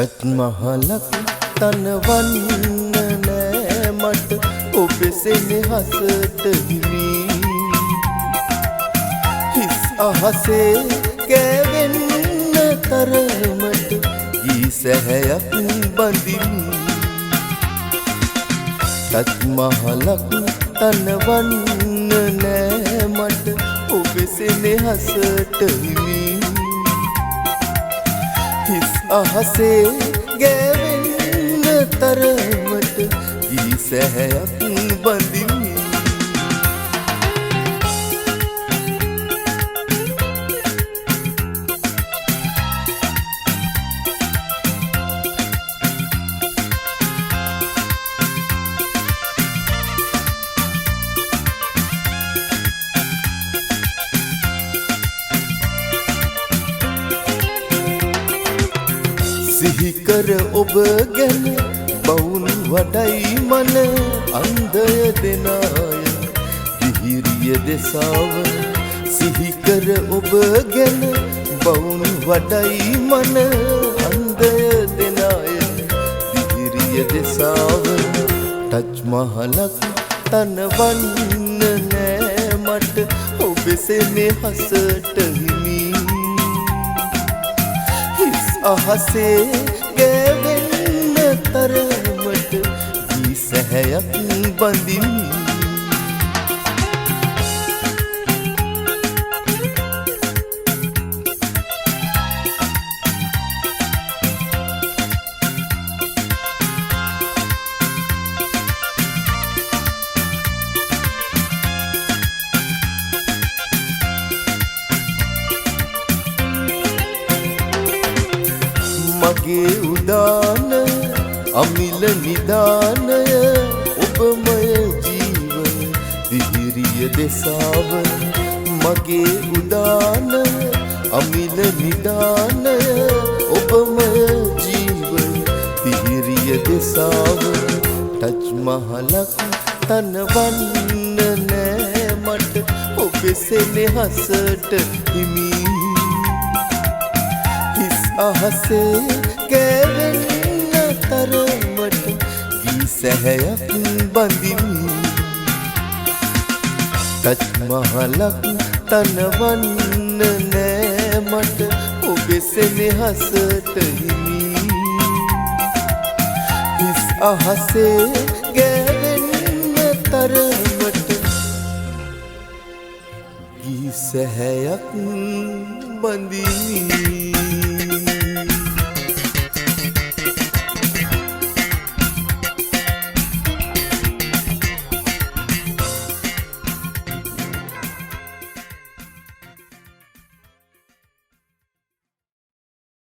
පැත්මහලක් තනවන්න නෑ මට ඔබේ සෙනෙහසට හිමි හිස් අහසේ ගෑවෙන්න තරමට ගී සැහැයක් බඳිමි පැත්මහලක් තනවන්න නෑ මට ඔබේ සෙනෙහසට හිමි හිස් අහසේ ගෑවෙන්න තරමට ගී සැහැයක් බඳිමි සිහිකර ඔබ ගැන බවුන් වඩයි මන අන්දය දෙනාය දිහිරිය දෙසාව සිහිකර ඔබ ගැන බවුන් වඩයි මන අන්දය දෙනාය දිහිරිය දෙසාව ටච් මහලක් තනවන්න නෑ මට ඔබේ සෙනෙහසට හිමි අහසේ ගෑවෙන්න තරමට ගී සැහැයක් බඳිමි මගේ උදාන අමිල නිදානය ඔබමය ජීවන දිහිරිය දෙසාව මගේ උදාන අමිල නිදානය ඔබමය ජීවන දිහිරිය දෙසාව ටච් මහලක් තනවන්න නෑ මට ඔබේ සෙනෙහසට හිමි අහසේ ගෑවෙන්න තරමට ගී සැහැයක් බඳිමි ටච් මහලක් තනවන්න නෑ මට ඔබේ සෙනෙහසට හිමි හිස් අහසේ ගෑවෙන්න තරමට ගී සැහැයක් බඳිමි